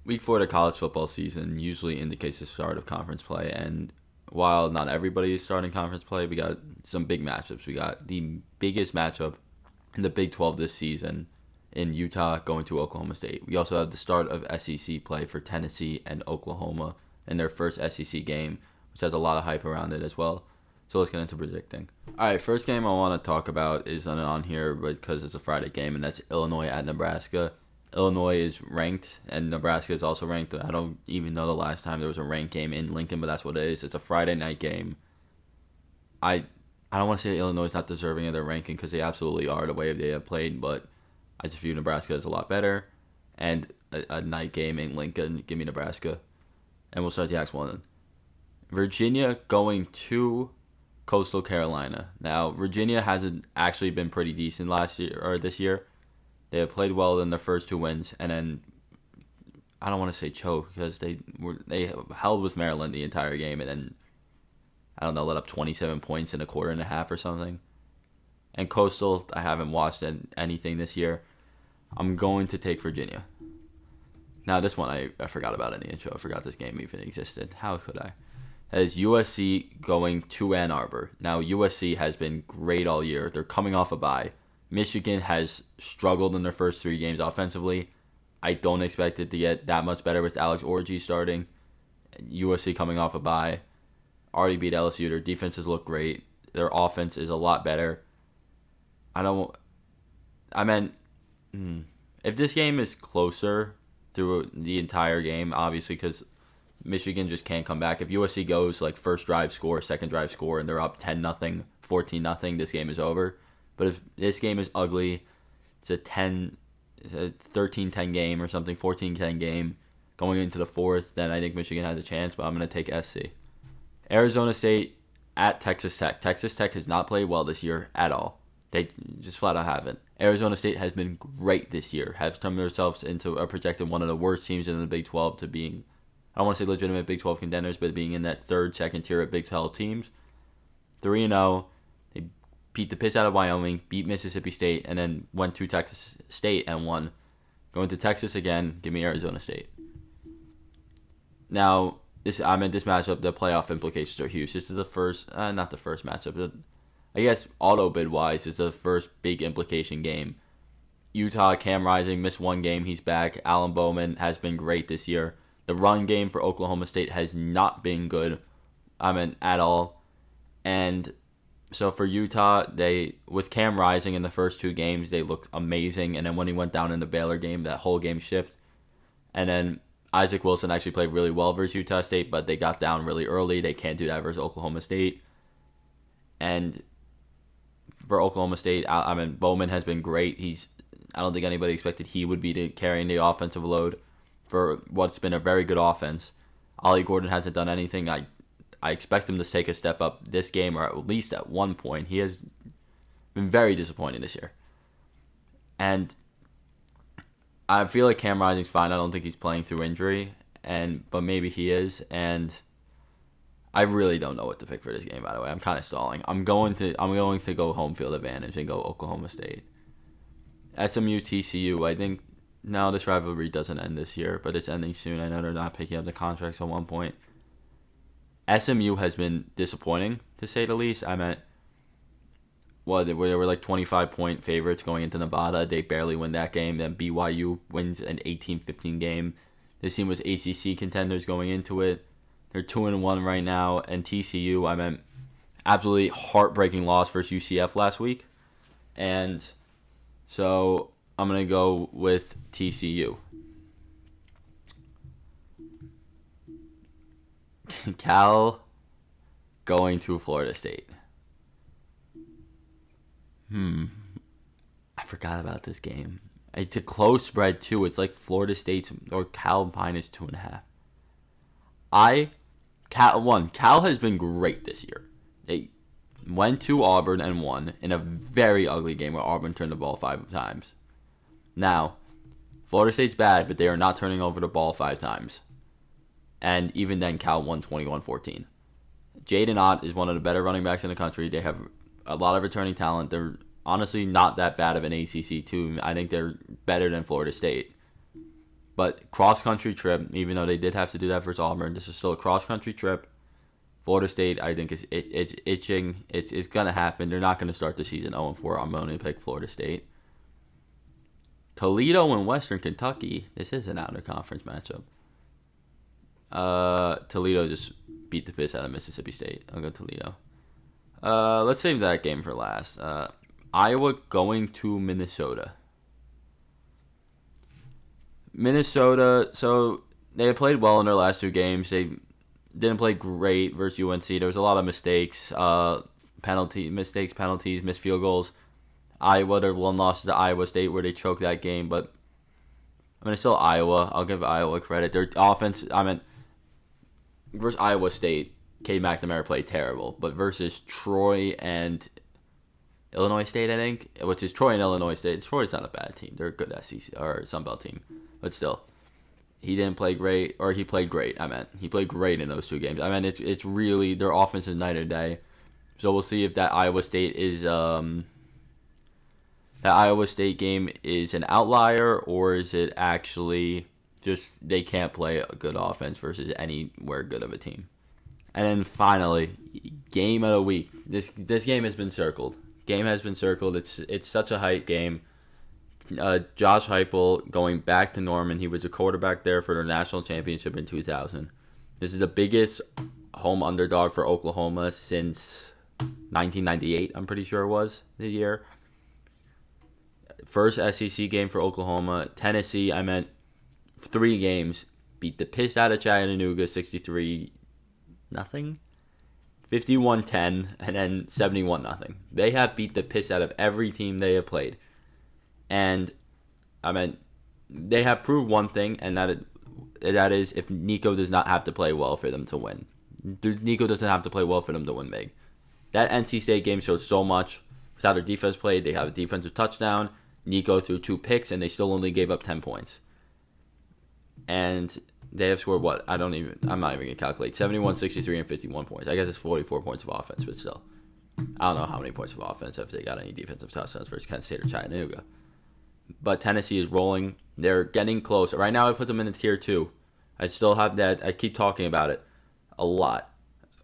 Week 4 of the college football season usually indicates the start of conference play, and while not everybody is starting conference play, we got some big matchups. We got the biggest matchup in the Big 12 this season in Utah going to Oklahoma State. We also have the start of SEC play for Tennessee and Oklahoma in their first SEC game, which has a lot of hype around it as well. So let's get into predicting. All right, first game I want to talk about is on here because it's a Friday game, and that's Illinois at Nebraska. Illinois is ranked, and Nebraska is also ranked. I don't even know the last time there was a ranked game in Lincoln, but that's what it is. It's a Friday night game. I don't want to say Illinois is not deserving of their ranking because they absolutely are the way they have played, but I just view Nebraska as a lot better. And a night game in Lincoln, give me Nebraska. And we'll start the X1. Virginia going to Coastal Carolina. Now, Virginia hasn't actually been pretty decent this year. They have played well in their first 2 wins, and then I don't want to say choke because they held with Maryland the entire game, and then I don't know, let up 27 points in a quarter and a half or something. And Coastal, I haven't watched anything this year. I'm going to take Virginia. Now, this one I forgot about in the intro. I forgot this game even existed. How could I? That is USC going to Ann Arbor. Now, USC has been great all year. They're coming off a bye. Michigan has struggled in their first 3 games offensively. I don't expect it to get that much better with Alex Orji starting. USC coming off a bye. Already beat LSU. Their defenses look great. Their offense is a lot better. If this game is closer through the entire game, obviously, because Michigan just can't come back. If USC goes like first drive score, second drive score, and they're up 10-0, 14-0, this game is over. But if this game is ugly, it's a 13-10 game or something, 14-10 game going into the fourth, then I think Michigan has a chance, but I'm going to take SC. Arizona State at Texas Tech. Texas Tech has not played well this year at all. They just flat out haven't. Arizona State has been great this year, has turned themselves into a projected one of the worst teams in the Big 12 to being, I don't want to say legitimate Big 12 contenders, but being in that second tier of Big 12 teams. 3-0. They beat the piss out of Wyoming, beat Mississippi State, and then went to Texas State and won. Going to Texas again, give me Arizona State. Now, this matchup, the playoff implications are huge. This is the first, not the first matchup, but I guess auto bid wise, is the first big implication game. Utah, Cam Rising missed 1 game. He's back. Alan Bowman has been great this year. The run game for Oklahoma State has not been good, at all. And so for Utah, with Cam Rising in the first 2 games, they looked amazing. And then when he went down in the Baylor game, that whole game shift. And then Isaac Wilson actually played really well versus Utah State, but they got down really early. They can't do that versus Oklahoma State. And for Oklahoma State, Bowman has been great. I don't think anybody expected he would be carrying the offensive load for what's been a very good offense. Ollie Gordon hasn't done anything. I expect him to take a step up this game, or at least at one point. He has been very disappointing this year. And I feel like Cam Rising's fine. I don't think he's playing through injury, but maybe he is. And I really don't know what to pick for this game, by the way. I'm kind of stalling. I'm going to go home field advantage and go Oklahoma State. SMU TCU, I think, no, this rivalry doesn't end this year, but it's ending soon. I know they're not picking up the contracts at one point. SMU has been disappointing, to say the least. They were like 25-point favorites going into Nevada. They barely win that game. Then BYU wins an 18-15 game. This team was ACC contenders going into it. They're 2-1 right now. And TCU, absolutely heartbreaking loss versus UCF last week. And so I'm going to go with TCU. Cal going to Florida State. I forgot about this game. It's a close spread, too. It's like Florida State's or Cal minus 2.5. Cal has been great this year. They went to Auburn and won in a very ugly game where Auburn turned the ball 5 times. Now, Florida State's bad, but they are not turning over the ball 5 times. And even then, Cal won 21-14. Jaden Ott is one of the better running backs in the country. They have a lot of returning talent. They're honestly not that bad of an ACC team. I think they're better than Florida State. But cross-country trip, even though they did have to do that versus Auburn, this is still a cross-country trip. Florida State, I think, it's itching. It's going to happen. They're not going to start the season 0-4. I'm going to pick Florida State. Toledo and Western Kentucky. This is an out-of-conference matchup. Toledo just beat the piss out of Mississippi State. I'll go Toledo. Let's save that game for last. Iowa going to Minnesota. Minnesota, so they had played well in their last two games. They didn't play great versus UNC. There was a lot of mistakes, penalties, missed field goals. Iowa, their one loss to Iowa State where they choked that game, but I mean, it's still Iowa. I'll give Iowa credit. Their offense, versus Iowa State, Cade McNamara played terrible, but versus Troy and Illinois State, I think, which is Troy and Illinois State. Troy's not a bad team. They're a good SEC or Sun Belt team, but still, he didn't play great, or he played great. He played great in those two games. It's really their offense is night and day. So we'll see if that Iowa State game is an outlier, or is it actually just they can't play a good offense versus anywhere good of a team. And then finally, game of the week. This game has been circled. It's such a hype game. Josh Heupel going back to Norman. He was a quarterback there for their national championship in 2000. This is the biggest home underdog for Oklahoma since 1998, I'm pretty sure it was the year. First SEC game for Oklahoma. Tennessee, 3 games. Beat the piss out of Chattanooga 63-0. 51-10, and then 71-0. They have beat the piss out of every team they have played. And, they have proved one thing, and that is if Nico does not have to play well for them to win. Nico doesn't have to play well for them to win big. That NC State game showed so much. With how their defense played, they have a defensive touchdown. Nico threw 2 picks, and they still only gave up 10 points. And they have scored what? I'm not even going to calculate. 71, 63, and 51 points. I guess it's 44 points of offense, but still. I don't know how many points of offense if they got any defensive touchdowns versus Kent State or Chattanooga. But Tennessee is rolling. They're getting close. Right now I put them in the tier 2. I still have that. I keep talking about it a lot.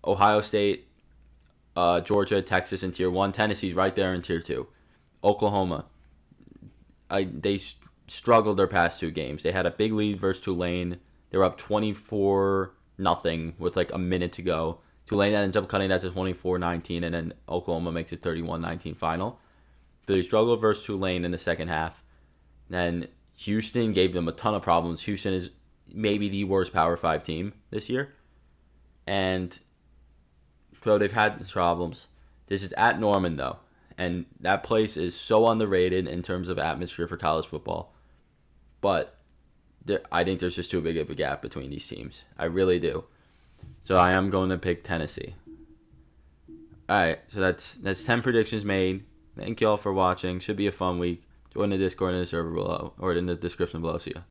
Ohio State, Georgia, Texas in tier 1. Tennessee's right there in tier 2. Oklahoma. They struggled their past 2 games. They had a big lead versus Tulane. They were up 24-0 with like a minute to go. Tulane ends up cutting that to 24-19, and then Oklahoma makes it 31-19 final. But they struggled versus Tulane in the second half. Then Houston gave them a ton of problems. Houston is maybe the worst Power 5 team this year. And so they've had problems. This is at Norman, though. And that place is so underrated in terms of atmosphere for college football. But I think there's just too big of a gap between these teams. I really do. So I am going to pick Tennessee. All right, so that's 10 predictions made. Thank you all for watching. Should be a fun week. Join the Discord in the server below or in the description below. See ya.